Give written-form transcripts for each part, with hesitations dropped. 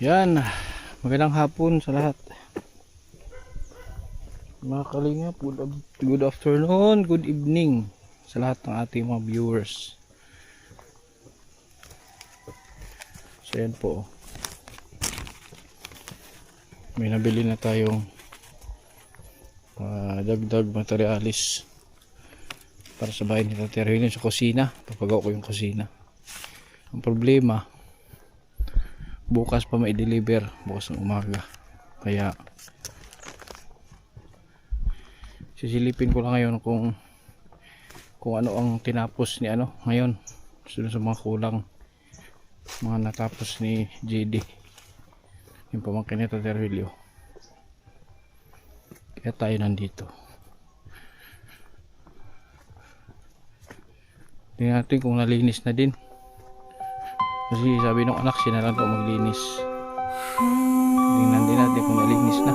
Yan, magandang hapon sa lahat. Mga kalingap, good afternoon, good evening sa lahat ng ating mga viewers. So yan po, may nabili na tayong dagdag materialis para sa bahay ni Tate Erwin sa kusina. Papagawa ko yung kusina. Ang problema, bukas pa may deliver, bukas ng umaga, kaya sisilipin ko lang ngayon kung ano ang tinapos ni ngayon, sunod sa mga kulang, mga natapos ni JD, yung pamangkin ni Tate Erwin. Kaya tayo nandito. Tingnan natin kung nalinis na din. Kasi sabi ng anak, siya na lang ito maglinis. Tingnan din natin kung nalinis na.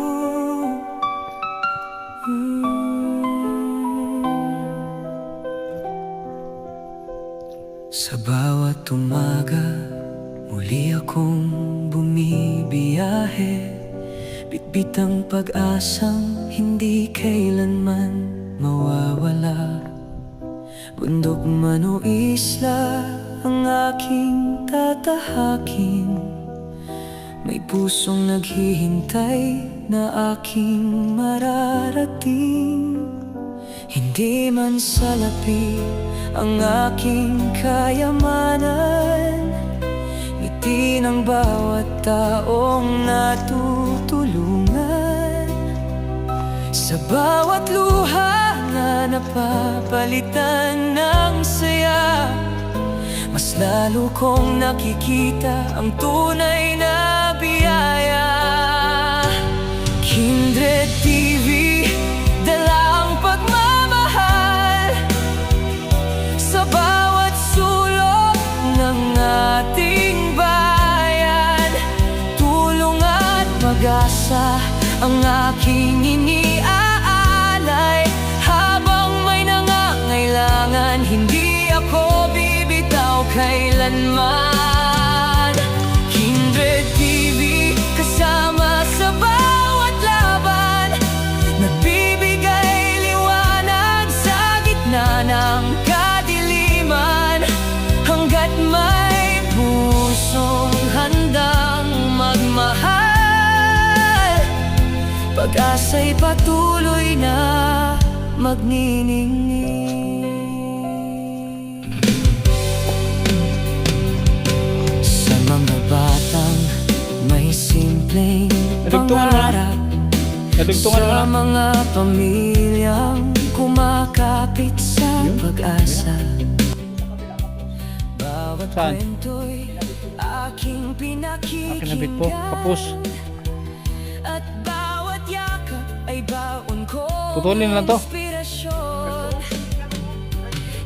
Sa bawat umaga, muli akong bumibiyahe, bitbit ang pag-asang hindi kailanman mawawala. Bundok man o isla ang aking tatahakin, may pusong naghihintay na aking mararating. Hindi man salapi ang aking kayamanan, ngiti ng bawat taong natutulungan. Sa bawat luha na napapalitan ng saya, mas lalo kong nakikita ang tunay na biyaya. Kindred TV, dala ang pagmamahal sa bawat sulok ng ating bayan. Tulong at pag-asa ang aking iniaalay, habang may nangangailangan, hindi ako bibitaw kailanman. Kindred TV, kasama sa bawat laban, nagbibigay liwanag sa gitna ng kadiliman. Hanggat may pusong handang magmahal, pag-asa'y patuloy na magniningning. Sa mga batang may simpleng pangarap, sa mga pamilyang kumakapit sa pag-asa, bawat kwento'y aking Kinabit po, pinakinggan, kapos. at bawat yakap ay baon ko. Putulin na to.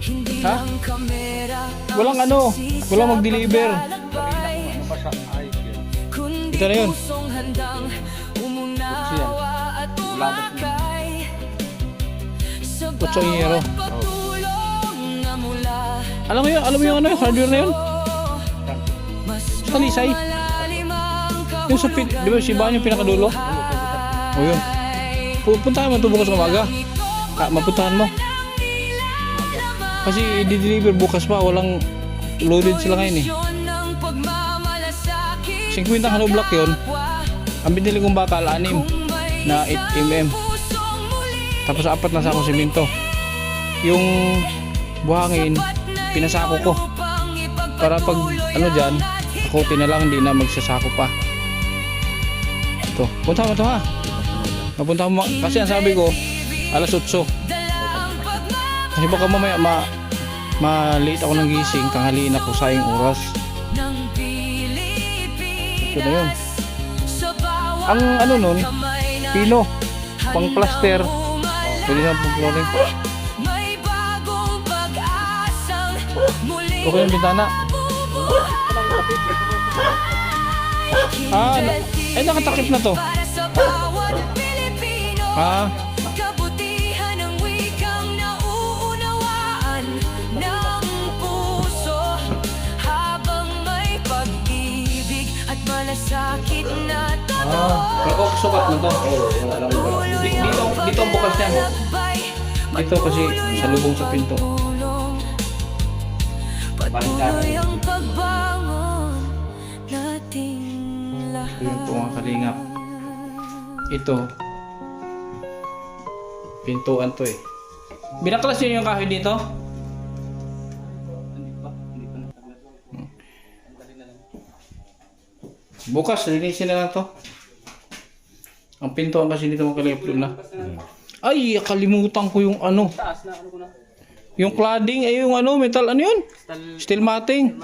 Hindi Ha? lang kamera ang Walang saksi walang sa mag-deliver. paglalakbay, kundi Ito na yun. pusong handang umunawa at umakay sa Kutso yung hero. bawat pagtulong na mula. Alam mo yung hardware na yun? Mas Talisay. lumalalim ang Yung sa di ba si Ban yung pinakadulo? O yun. Puntahan mo ito bukas ng umaga. Mapuntahan mo. Kasi i-deliver bukas pa, walang loaded sila ngayon eh. 50 hollow block yun. Ang binili kong bakal, 6 na 8mm. Tapos 4 na sakong simento. Yung buhangin, pinasako ko. Para pag dyan, akotin na lang, hindi na magsasako pa. Ito, punta mo ito ha. Napunta mo, kasi ang sabi ko, alas 8. Kasi baka mamaya ma-late ako ng gising, tanghaliin ako, sayang oras. Ito na yun. Ang nun, pino, pang plaster. Pwede na pang flooring. Okay yung bintana. Nakatakip na to. Kabutihan ng wikang nauunawaan ng puso, habang may pag-ibig at malasakit na Pero sukat na to. Dito ang bukas niyan. Dito kasi sa lubong sa pinto. Patuloy ang pagbangon nating lahat. Yun po mga kalingap. Ito. Pintuan to eh. Binaklas yun yung kahoy dito? Bukas, linisin na lang to. Ang pintuan kasi dito mga kalingap doon na. Ay, kalimutan ko yung ano. Yung cladding, ay yung ano, metal, ano yun? Steel matting.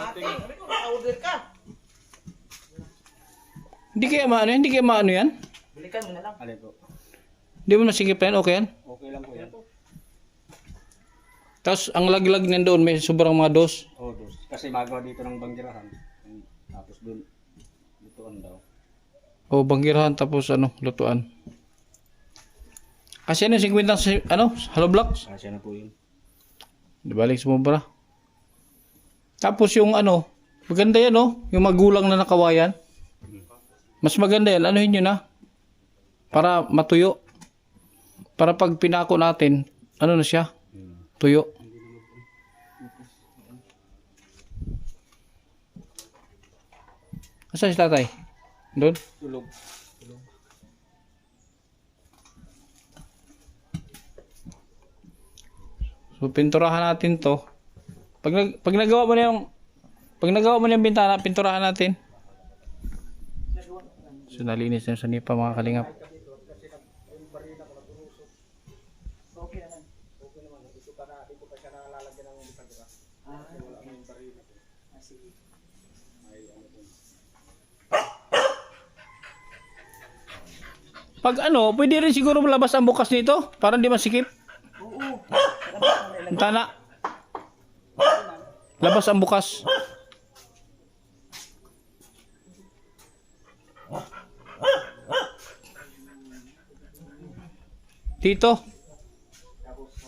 Hindi kaya maano yan? Balikan mo na lang. Alin po? Hindi mo nasigip yan, okay yan? Okay lang po yan. Tapos ang laglag niyan doon, may sobrang mga dos. Oh, dos. Kasi magawa dito ng banggirahan. Tapos doon, lutuan daw. O banggirahan tapos ano, lutuan. Kasi ano, 50 ano, hollow blocks. Kasi na po yun. Di balik sumubra. Tapos yung ano, maganda yan oh, yung magulang na nakawayan. Mas maganda yan, anuhin nyo na. Para matuyo. Para pag pinako natin, ano na siya? Tuyo. Asa si tatay? Doon? Tulog. So pinturahan natin to. Pag nagawa mo na yung bintana, pinturahan natin. So nalinis na yung sanipa mga kalingap. Pag ano, pwede rin siguro malabas ang bukas nito para hindi masikip. Tana. Labas ang bukas. Dito.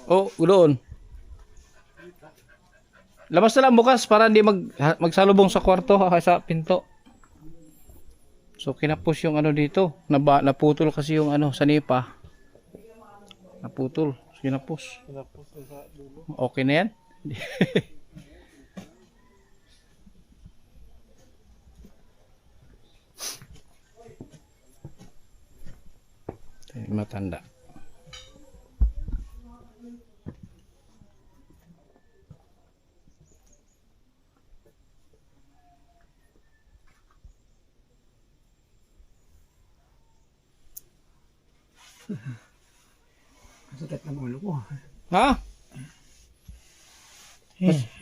Oh, doon. Labas na lang bukas para hindi magsalubong sa kwarto sa pinto. So kinapos yung ano dito. Naputol kasi yung ano sa nipa. Naputol. Kinapos. Okay na yan? Matanda. Masakit ng ulo ko. Ha?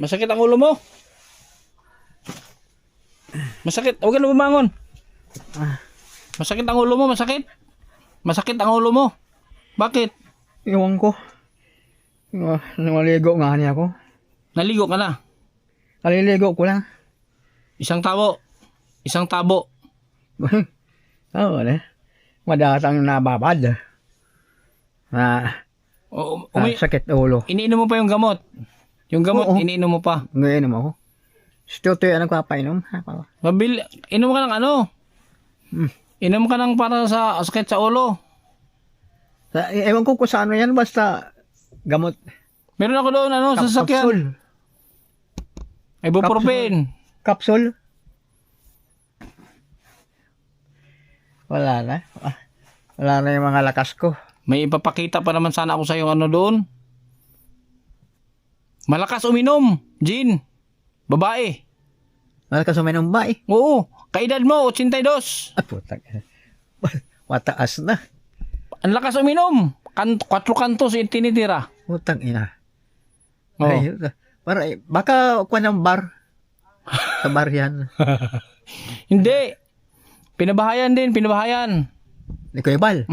Masakit ang ulo mo? Masakit. Huwag ka na bumangon. Masakit ang ulo mo, masakit. Masakit ang ulo mo. Bakit? Iwan ko. Naligo nga niya ako. Naligo ka na. Kaliligo ko lang. Isang tabo. Isang tabo. Oo, madatang nababad. Sakit ulo. Iniinom mo pa yung gamot. Yung gamot, Oo. iniinom mo pa. Ngayon naman ako. Tutoy ang nagpapainom. Inom ka ng ano? Inom ka ng para sa sakit sa ulo. Ewan ko kung sa ano yan. Basta gamot. Meron ako doon, ano, sa sasakyan. Kapsul. Ibuprofen. Kapsul. Wala na. Wala na yung mga lakas ko. May ipapakita pa naman sana ako sa yung ano doon. Malakas uminom, Jean. Babae. Malakas uminom ba eh? Oo, kaedad mo, 82. Putang. Mataas na. Ang lakas uminom. 4 kantos yung tinitira. Putang ina. Oo. Ay, baka kuha ng bar. Sa bar yan. Hindi. Pinabahayan din, pinabahayan. Ni Kuya Bal.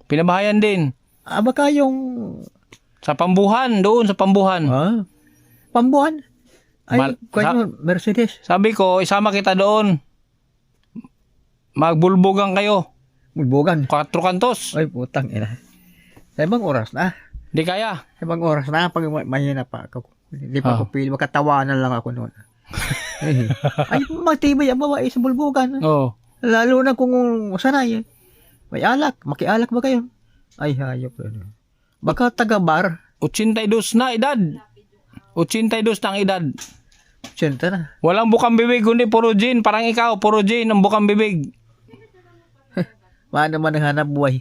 Pinabahayan din. Baka yung... Sa pambuhan, doon sa pambuhan. Pambuhan? Ay, kuha mo, Mercedes. Sabi ko, isama kita doon. Magbulbugan kayo. Bulbogan. 4 kantos. Ay, putang ina. Sa ibang oras na. Hindi kaya. Sa ibang oras na, pag mahina pa ako. Hindi pa Ah. ako pili. Makatawanan lang ako noon. Ay, matibay ang babae sa bulbugan. Oo. Lalo na kung sanay. May alak. Makialak ba kayo? Ay, hayop. Baka taga-bar. 82 na edad. 82 na ang edad. Siyenta na. Walang bukang bibig, kundi puro gin. Parang ikaw, puro gin ang bukang bibig. Paano man ang hanap buhay?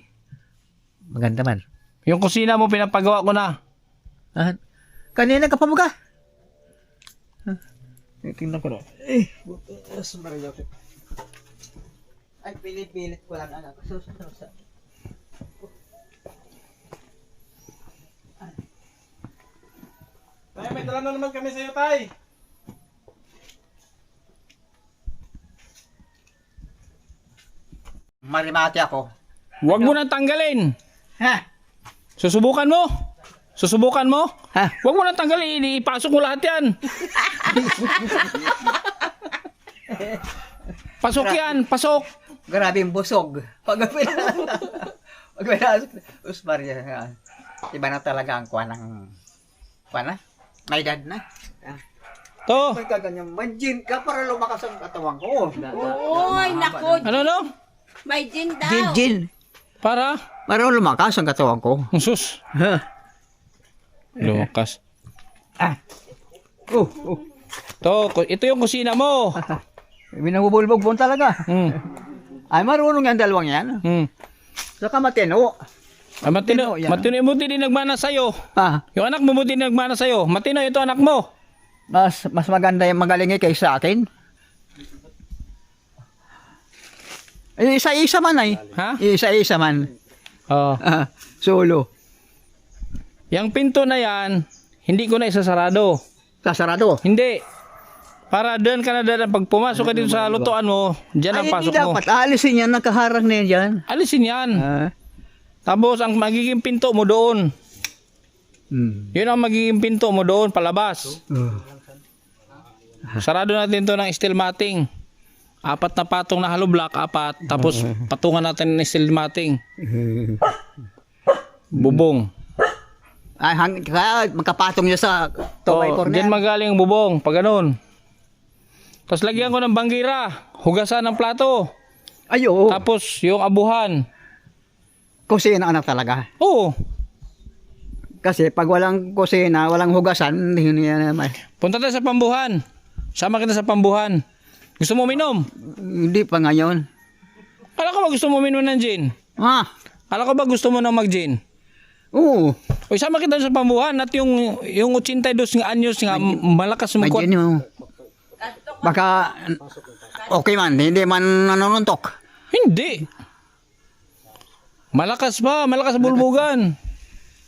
Maganda man. Yung kusina mo, pinapagawa ko na. Ah, kanina ka pa mga? Tingnan ko na. Ay, pilit-pilit ko lang anak. Tay, may dala na naman kami sa'yo, Tay. Marimate ako. Huwag mo nang tanggalin. Ha? Susubukan mo. Susubukan mo. Ha? Huwag mo nang tanggalin. Ipasok mo lahat yan. Pasok yan. Pasok. Grabe yung busog. Pag pinasok. Usmaria. Iba na talaga ang kuha ng... Kuha na? May edad na. To. May kaganyan. Manjin ka para lumakas ang katawan ko. Uy, nako, Ano no? may gin daw. Jin. Para? Para lumakas ang katawan ko. Sus. Lukas. Oh. To. Ito yung kusina mo. Binabubulbog mo talaga. Hmm. Ay, marunong yung dalawang yan. Hmm. Saka matino. Matino. yan. Matino yung buti din nagmana sa'yo. Ah, Yung anak mo buti din nagmana sa'yo. Matino ito anak mo. mas maganda yung magaling kaysa akin. Eh, isa-isa man ay. Ha? Isa-isa man. Oh. Ah, solo. Yang pinto na yan, hindi ko na isasarado. Sasarado. Hindi. Para doon ka na doon. Pag pumasok ka dito sa lutuan mo, dyan ang Ay, pasok hindi mo. dapat. Alisin yan. Nakaharang na yan dyan. Alisin yan. Ah. Tapos ang magiging pinto mo doon. Hmm. Yun ang magiging pinto mo doon, palabas. Sarado natin to ng steel matting. 4 na patong na hollow block, 4. Tapos patungan natin ng steel matting. Bubong. Ay, kaya magkapatong niya sa 2x4 na Diyan yan. magaling ang bubong, pag ganun. Tapos lagyan ko ng banggira, hugasan ng plato. Ay, oo. Tapos yung abuhan. Kusina anak talaga. Oo. Kasi pag walang kusina, walang hugasan, hindi yan naman. Punta tayo sa pambuhan. Sama kita sa pambuhan. Gusto mo minom? Hindi pa ngayon. Kala ko ba gusto mo minom ng gin? Ah, Kala ko ba gusto mo nang mag-gin? oo. O sama kita sa pambuhan at yung 82 nga anyos nga malakas May mukot. gin mo. Baka, okay man, hindi man nanununtok. Hindi. Malakas pa, malakas sa bulbugan.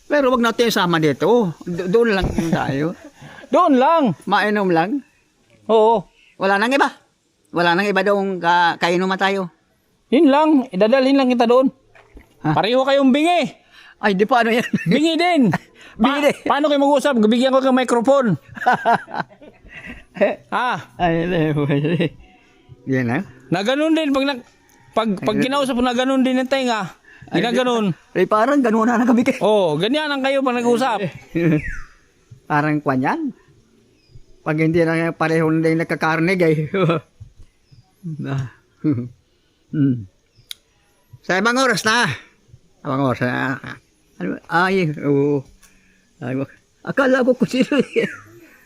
Pero wag natin sama dito. Doon lang tayo. Doon lang. Mainom lang. Oo. Wala nang iba. Wala nang iba doon kainuman tayo. Yun lang. Idadalhin lang kita doon. Ha? Pareho kayong bingi. Ay, di pa ano yan. Bingi din. Bingi din. Paano kayo mag-usap? Bigyan ko ng microphone. Ay, yan na. Na ganun din. Pag kinausap mo na ganun din ang tenga. Ginaganon. Ay, parang ganun na kami kayo. Oh, ganyan ang kayo pag nag-usap. Parang kwan yan. Pag hindi na pareho na yung nagkakarnig ay. Sa ibang oras na. Ibang oras na. Ay, oo. Ay, akala ko kung sino yan.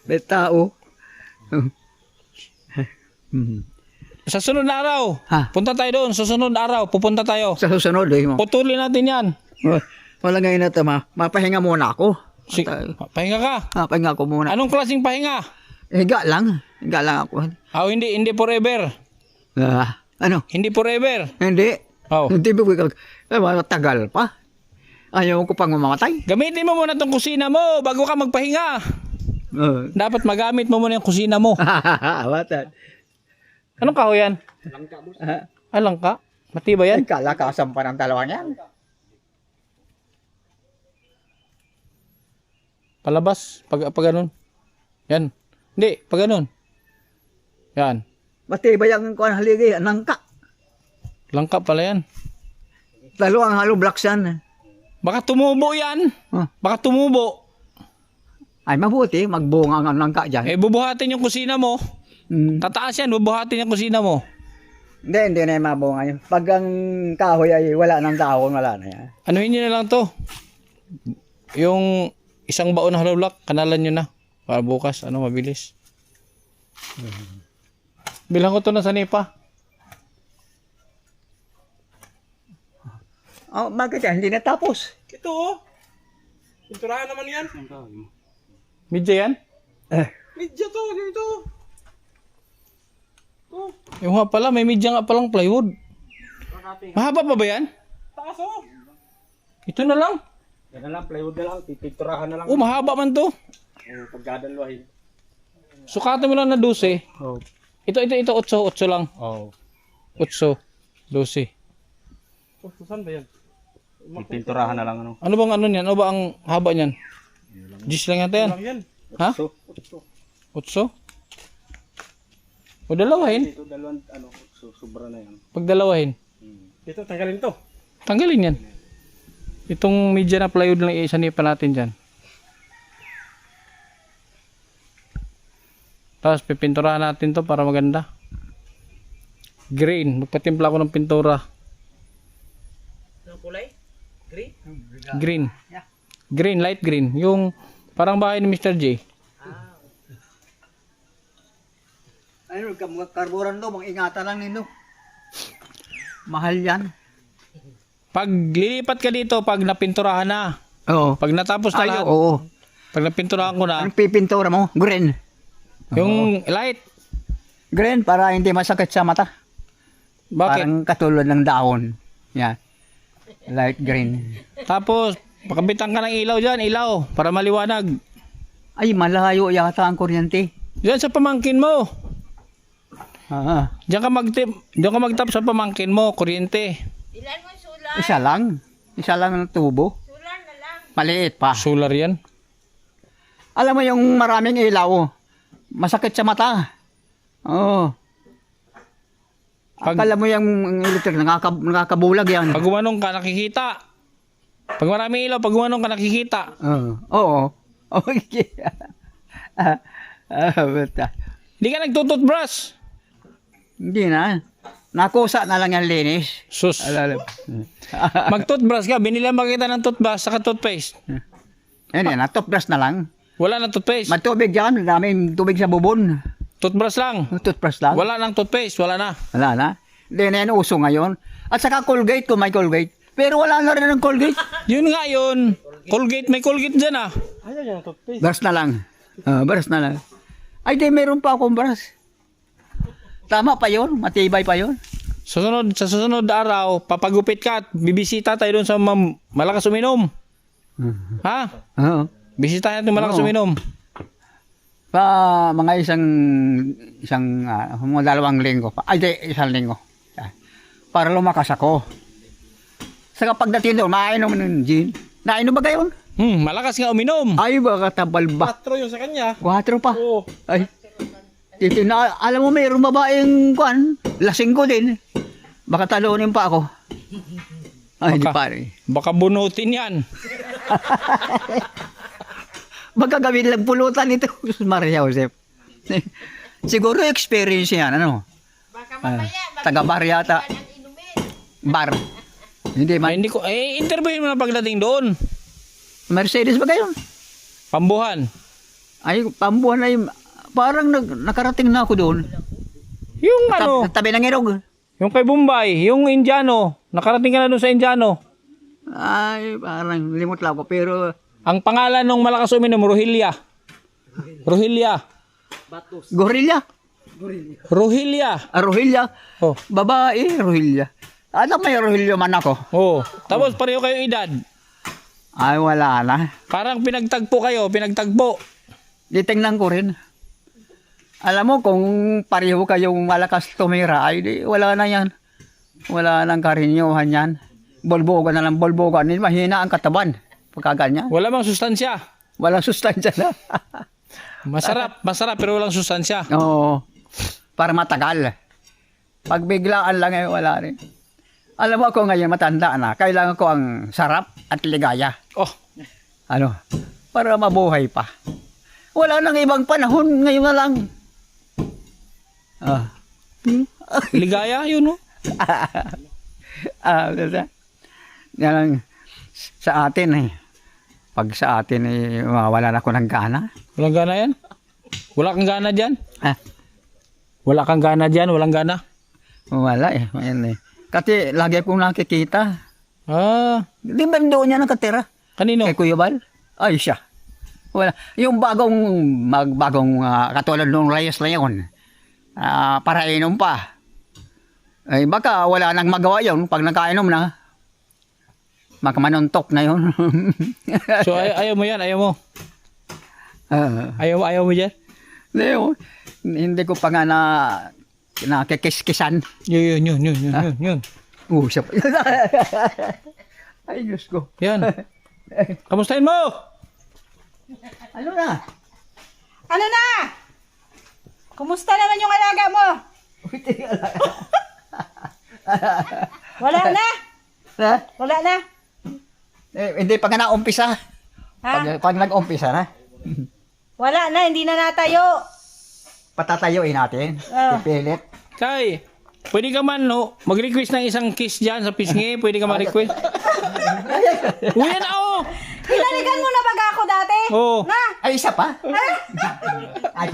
May tao. Sa sunod na araw, Ha? punta tayo doon. Sa sunod na araw, pupunta tayo. Sa susunod eh. Putulin natin yan. Wala ngayon na ito, mapahinga muna ako. Pahinga ka. Pahinga ko muna. Anong klaseng pahinga? Higa lang. Higa lang ako. Hindi forever. Ano? Hindi forever. Hindi. Oh. Hindi ba matagal pa? Ayaw ko pang mamamatay. Gamitin mo muna tong kusina mo bago ka magpahinga. Dapat magamit mo muna yung kusina mo. Watan. Anong kahoy yan? Langka. Matibay yan? Ay, kalakasan pa ng dalawang yan. Palabas. Pag ganun. Yan. Hindi. Pag ganun. Yan. Matibay ang kuhan haligi. Nangka. Langka pala yan. Dalawang hollow blocks yan. Baka tumubo yan. Baka tumubo. Ay, mabuti. Magbunga ang nangka dyan. Eh, bubuhatin yung kusina mo. Tataas yan, bubuhatin yung kusina mo. Hindi na yung mabunga yun. Pag ang kahoy ay wala ng dahon, wala na yan. Anuhin nyo na lang to. Yung isang baon na hollow block, kanalan nyo na. Para bukas, mabilis. Bilang ko to na sa nipa. Oh, bakit yan? Hindi natapos. Ito oh. Pinturahan naman yan. Medya yan? Medyo to, dito. Yung nga pala, may medya nga palang plywood. Mahaba pa ba yan? Taas oh. Ito na lang. Yan na lang, plywood na lang. Pinturahan na lang. Oh, mahaba man to. Pagdadalwahin. Sukatin mo lang na 12. Oh. Ito, 8 lang. Oh. 8, 12. Saan ba yan? Pinturahan na lang ano. Ano bang ano niyan? Ano ba ang haba niyan? Gis lang yata yan. Lang yan. Ha? 8? O dalawahin. Dito dalawang sobra na yan. Pag dalawahin. Dito tanggalin to. Tanggalin yan. Itong media na plywood lang isanipan natin dyan. Tapos pipinturahan natin to para maganda. Green. Magpatimpla ako ng pintura. Anong kulay? Green? Green. Green, light green. Yung parang bahay ni Mr. J. Ayun, karburan do, mga ingatan lang nino. Mahal yan. Pag lilipat ka dito, pag napinturahan na. Oo. Pag natapos na lahat. Oo. Pag napinturahan ko na. Anong pipintura mo? Green. Yung light. Green para hindi masakit sa mata. Bakit? Parang katulad ng dahon. Yan. Light green. Tapos, pakabitan ka ng ilaw dyan. Ilaw. Para maliwanag. Ay, malayo yata ang kuryente. Diyan sa pamangkin mo. Ah, Diyan ka magtap sa pamangkin mo, kuryente. Ilan mo sulan? isa lang. Isa lang ang tubo. Sulan na lang. Maliit pa. Solar yan. Alam mo yung maraming ilaw, masakit sa mata. Oo. Akala mo yung electric, nakakabulag yan. Pag gumanong ka, nakikita. Pag maraming ilaw, pag gumanong ka, nakikita. Oo. Okay. Basta. Hindi ka nagtututbrush. Hindi na. Nakusa na lang yung linis. Sus. Alam. Mag-toothbrush ka. Binila mo kita ng toothbrush saka toothpaste. Yan, toothbrush na lang. Wala nang toothpaste. Matubig yan, daming tubig sa bubon. Toothbrush lang. Toothbrush lang. Wala nang toothpaste. Wala na. Wala na. Hindi na yan uso ngayon. At saka Colgate kung may Colgate. Pero wala na rin ng Colgate. Yun nga yun. Colgate. May Colgate dyan ah. Ayaw yan, toothpaste. Brush na lang. Brush na lang. Ay, di meron pa akong brush. Tama pa yun. Matibay pa yun. Sa susunod araw, papagupit ka at bibisita tayo doon sa malakas uminom. Ha? Oo. Bisita natin malakas Oo. uminom. Pa mga mga 2 linggo pa. Ay, di, 1 linggo. Para lumakas ako. Saka pagdating doon, mainom ng gin. Nainom ba kayo? Malakas nga uminom. Ay, baka tabal ba? 4 yung sa kanya. 4 pa. Oo. Ay. Alam mo, mayroong babaeng lasing ko din. Baka talunin pa ako. Ay, di pare. Baka bunutin yan. Baka gawin lang pulutan ito. Maria Joseph. Siguro experience yan, ano? Baka mamaya, Taga-bar yata. ang inumin. Bar. Hindi Ay, man. hindi ko, interviewin mo na pagdating doon. Mercedes ba kayo? Pambuhan. Ay, pambuhan ay parang nakarating na ako doon. Yung ano, Tabi ng irog. yung kay Bombay, yung Indiano. Nakarating ka na doon sa Indiano. Ay, parang limot lang ako. Pero, Ang pangalan ng malakas uminom, Rohilya. Rohilya. gorilla. Rohilya. Rohilya. Oh. Babae, Rohilya. Alam may Rohilya man ako. Oh. Tapos pareho kayong edad. Ay, wala na. Parang pinagtagpo kayo, pinagtagpo. Ditingnan ko rin. Alam mo, kung pareho kayong malakas tumira, ay di, wala na yan. Wala nang karinyohan yan. Bolbogan na lang, bolbogan. Mahina ang katawan. Pagkaganyan. Wala bang sustansya. Walang sustansya na. Masarap pero walang sustansya. Oo. Para matagal. Pag biglaan lang ay wala rin. Alam mo ako ngayon matanda na, kailangan ko ang sarap at ligaya. Oh, Ano? Para mabuhay pa. Wala nang ibang panahon, ngayon na lang. Ah. Ligaya, yun, no? Basta. Yan lang, sa atin eh. Pag sa atin eh, wala na ako ng gana. Walang gana yan? Wala kang gana dyan? Ah, Wala kang gana dyan? Walang gana? wala eh. Ayan eh. Kasi lagi akong nakikita. Ah, Di ba doon niya nakatira? kanino? Kay Kuya Bal? Ay siya. Wala. Yung bagong katulad nung Reyes na yun. Para inom pa. Ay baka wala nang magawa yun pag nakainom na. Makamanuntok na yun. So, ayaw mo yan? Ayaw mo? Ayaw mo dyan? Hindi ko pa nga nakikis-kisan. Yun. Usap. Ay, Diyos ko. Yan. Kamustahin mo? Ano na? Ano na? Kumusta naman yung alaga mo? Wala na? Ha? Wala na? Hindi pa nga na-umpisa. Ha? Pag nag-umpisa na, Wala na, hindi na natayo. patatayuin natin. Oh. Pipilit. Tay, pwede ka man, no? Mag-request ng isang kiss dyan sa pisngi. Pwede ka ma-request. Uy, yan ako! Pinaligan mo na baga ako dati? Oo. Na? Ay, isa pa? Ay,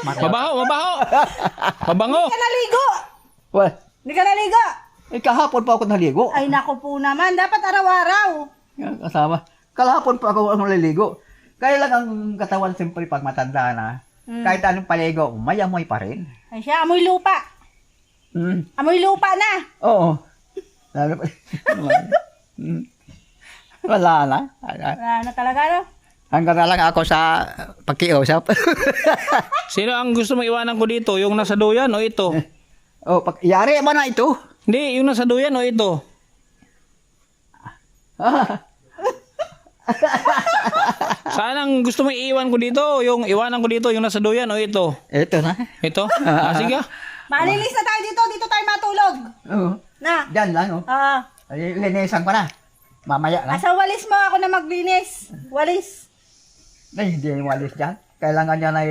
Mabaho! Mabango! Hindi ka naligo? well, Hindi ka naligo? kahapon pa ako naligo. Ay, naku po naman. Dapat araw-araw. Kasama. Kalahapon pa ako naliligo. Kaya lang ang katawan siyempre pag matanda na, kahit anong paligo, may amoy pa rin. Ay siya, amoy lupa. Amoy lupa na. Oo. Lalo pa. Wala na. Wala na talaga, no? Hanggang na lang ako sa pagkiusap. Sino ang gusto mong iwanan ko dito? Yung nasa duyan o ito? Yari ba na ito? Hindi, yung nasa duyan o ito? Saan ang gusto mong iiwan ko dito? Yung iwanan ko dito, yung nasa duyan o ito? Ito na. Ito? Sige. Maalilis na tayo dito. Dito tayo matulog. Oo. Na. Diyan lang, oh. Ay, linisan ko na. Mamaya na. Asa walis mo ako na maglinis. Walis. Ay, hindi yung walis dyan. Kailangan niya na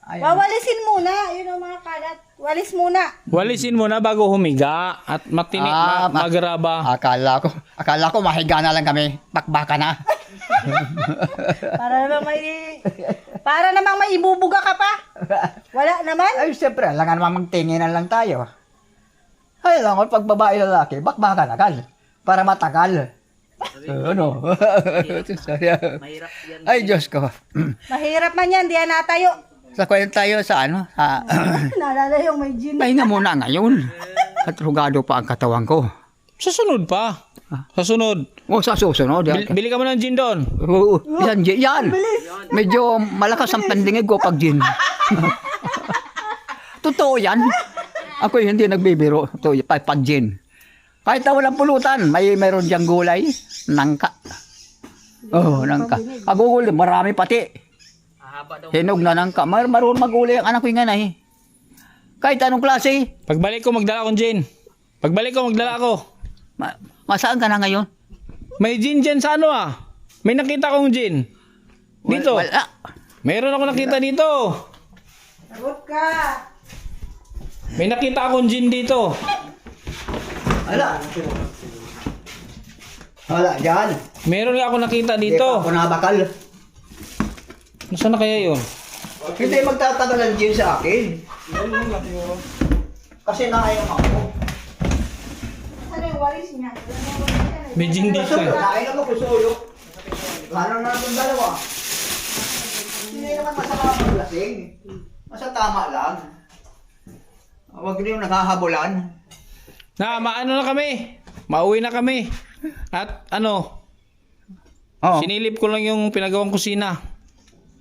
Wawalisin muna. Yun ang mga kalat. Walis muna. Walisin mo na bago humiga at magraba. Akala ko mahiga na lang kami. Bakbaka na. Para namang may ibubuga ka pa. Wala naman. Ay, siyempre, lang naman magtinginan lang tayo. Ay, lang, pag babae lalaki, bakbaka na kal. Para matagal. Ano? Ay, Diyos ko. Mahirap man yan. Di yan natayo. Sa kwento tayo sa ano? Naalala yung may gin. Pahinga muna ngayon. At rugado pa ang katawan ko. Sa sunod pa. Sa sunod. Sa susunod. Bili ka mo ng gin doon. Oo, yan. Medyo malakas ang pandingig ko pag gin. Totoo yan. Ako hindi nagbibiro. Ito, pag gin. Kahit na walang pulutan, mayroon diyang gulay. Nangka. Nangka. Kagugul, marami pati. Hinog na nangka. Marunong magulay ang anak ko yung ganay. Kahit anong klase. Pagbalik ko, magdala akong gin. Magdala ako. Masaan ka na ngayon? May gin dyan sa ano ah. May nakita kong gin. Dito. Wala. Mayroon ako nakita dito. Sagot ka. May nakita akong gin dito. Wala, dyan. Meron ako nakita dito. Ako nabakal. Nasaan na kaya yun? Hindi magtatagal ang gin sa akin. Kasi nakayang ako. Ano yung walis niya? May gin dito eh. Nakain ako kusuyok. Lalo na itong dalawa. Hindi naman masama maglasing. Masa tama lang. Huwag niyo nakahabulan. Maano na kami. Mauwi na kami. At ano, Oo. sinilip ko lang yung pinagawang kusina.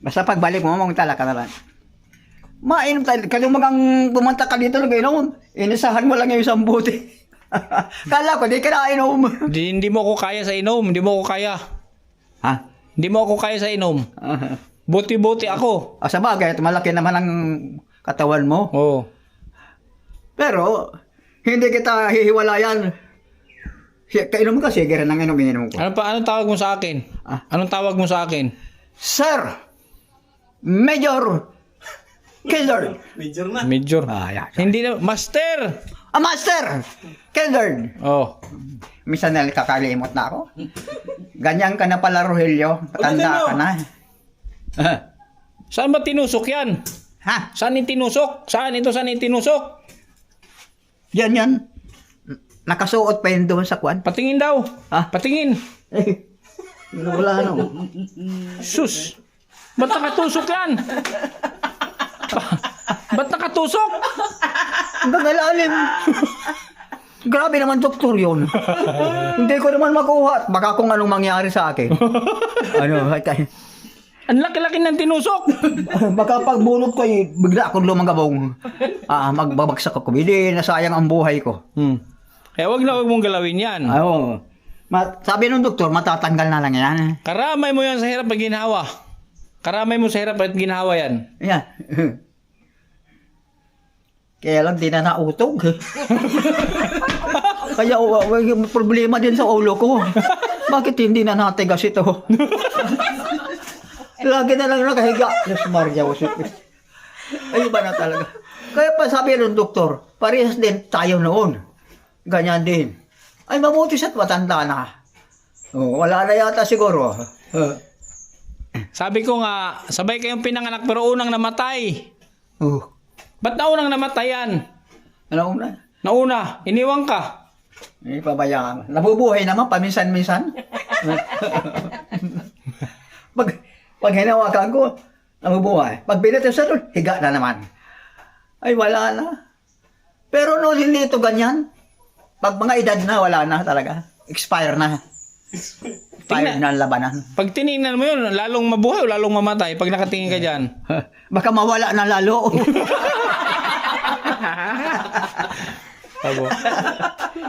Basta pagbalik mo, magtala ka na lang. Mainom tayo. Kalumagang pumunta ka dito, nag-inom. Inisahan mo lang yung isang buti. Kala ko, di ka na-inom. Hindi mo ako kaya sa inom. Hindi mo ako kaya. Ha? Hindi mo ako kaya sa inom. Buti-buti ako. Sa bagay, malaki naman ang katawan mo. Oo. Pero, hindi kita hihiwalayan. Kainom ka, sige rin ang inom ko. Anong tawag mo sa akin? Anong tawag mo sa akin? Sir, Major, Kendard. Major. Yan. Hindi na, master! Master! Kendard. Oh. Minsan na kakalimot na ako. Ganyan ka na pala, Rogelio. Matanda ka na. Saan ba tinusok yan? Ha? Saan yung tinusok? Saan yung tinusok? Yan. Nakasuot pa yun doon sa kwan. Patingin daw. Ha? Patingin. Wala no. Sus. Ba't nakatusok yan? Ba't nakatusok? Ang gagalalim. Grabe naman, doktor yun. Hindi ko naman makuha. Baka kung anong mangyari sa akin. Ang laki-laki ng tinusok. Baka pagbulot ko, bigla akong lumagabong. Magbabagsak ako. Hindi, nasayang ang buhay ko. Kaya wag mong galawin yan. Oo. Sabi ng doktor, matatanggal na lang yan. Karamay mo yan sa hirap pag ginawa. Karamay mo sa hirap pag ginawa yan. Yan. Kaya lang di na nautog. Kaya may problema din sa ulo ko. Bakit hindi na natigas ito? Lagi na lang nakahiga. Diyos Maria, ay iba na talaga. Kaya pa sabi ng doktor, parehas din tayo noon. Ganyan din. Ay mabuti siya't matanda na. Wala na yata siguro. Sabi ko nga, sabay kayong pinanganak pero unang namatay. Ba't naunang namatay yan? Ano na? Nauna, iniwang ka. Ay, pabayaan. Nabubuhay naman, paminsan-minsan. pag hinawakan ko, nabubuhay. Pag binatisan doon, higa na naman. Ay, wala na. Pero no, hindi ito ganyan. Pag mga edad na, wala na talaga. Expire na. Expire na ang labanan. Pag tinignan mo yun, lalong mabuhay o lalong mamatay pag nakatingin ka dyan. Baka mawala na lalo.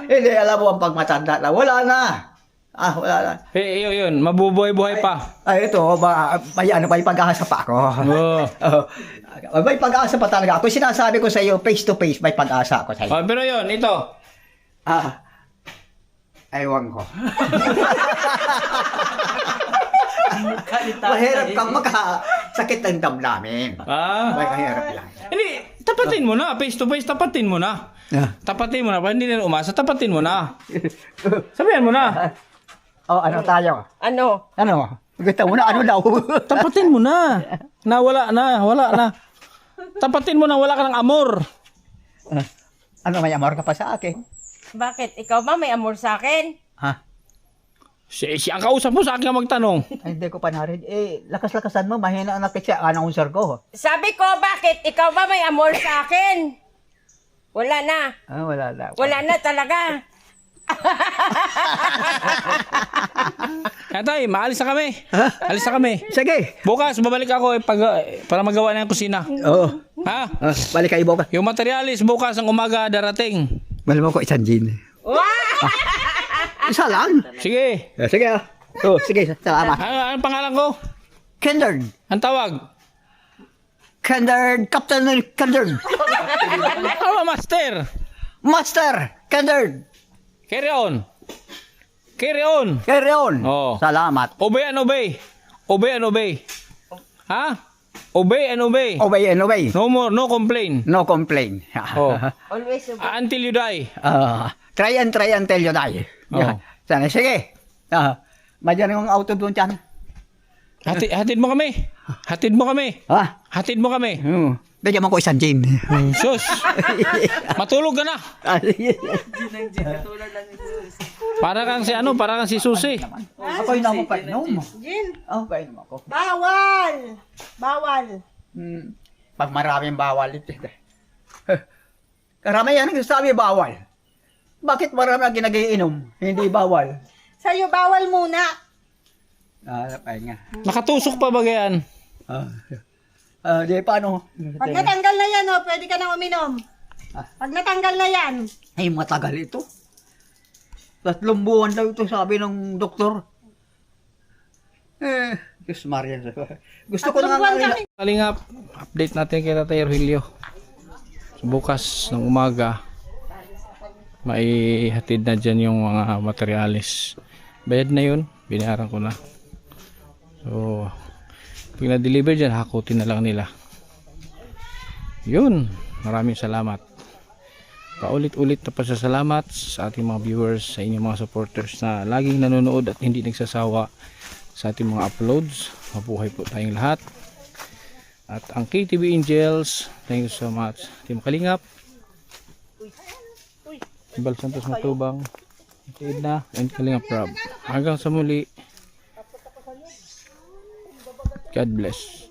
Hindi, alam mo ang pagmatanda na. Wala na. Wala na. Yun, mabubuhay-buhay pa. Ay, ito, may pag-asa pa ako. May pag-asa pa talaga. Ako sinasabi ko sa iyo, face to face, may pag-asa ako sa iyo. Pero yun, ito. Ewan ko. Mahirap kang makasakit ng damdamin. May kahirap lang. Hindi, tapatin mo na. Face to face, tapatin mo na. Tapatin mo na. Hindi na umasa, tapatin mo na. Sabihan mo na. Ano tayo? Ano? Gusto mo na, ano daw? Tapatin mo na. Wala na. Tapatin mo na, wala ka ng amor. Ano, may amor ka pa sa akin? Bakit? Ikaw ba may amor sa akin? Siya ang kausap mo sa akin magtanong. Ay, hindi ko pa narinig. Lakas-lakasan mo, mahina ang nakitsya. Announcer ko. Sabi ko, bakit? Ikaw ba may amor sa akin? Wala na. Wala na. Wala na talaga. Tay, maalis na kami. Alis na kami. Sige. Bukas, babalik ako para magawa ng kusina. Oo. Ha? Balik kayo bukas. Yung materialis, bukas ang umaga darating. Balik mo ko isang gin. Isa lang? Sige. Sige. Sige, salamat. Anong pangalan ko? Kendard. Ang tawag? Kendard. Captain Kendard. Master. Master. Kendard. Carry on. Carry on. Carry on. Oo. Salamat. Obey and obey. Obey and obey. Ha? Obey and obey. Obey and obey. No more, no complain. No complain. Always obey. Until you die. Try until you die. Oo. Sana, sige. Madyan yung auto doon dyan. Hatid mo kami. Hatid mo kami. Hatid mo kami. Bigyan mo ko isang gin. Sus. Matulog ka na. Para kang si Susi. Ako yung naman painom. Gin. Painom ako. Bawal. Bawal. Pag maraming bawal ito. Karamihan ang sabi bawal. Bakit marami ang ginagiinom? Hindi bawal. Sa'yo bawal muna. Pahinga. Nakatusok pa ba yan? Di paano? Pag natanggal na yan, pwede ka nang uminom. Pag natanggal na yan. Ay, matagal ito. 3 buwan daw ito, sabi ng doktor. Diyos Maria. Gusto ko na nga. Kalingap, update natin kay Tatay Rogelio. Bukas ng umaga, may hatid na dyan yung mga materialis. Bayad na yun, binayaran ko na. So, pag na-deliver dyan, hakutin na lang nila. Yun, maraming salamat. Paulit-ulit na pasasalamat sa ating mga viewers, sa inyong mga supporters na laging nanonood at hindi nagsasawa sa ating mga uploads. Mabuhay po tayong lahat. At ang KTV Angels, thank you so much. Team Kalingap, Bal Santos Matubang, Edna, and Kalingap Rob. Hanggang sa muli. God bless.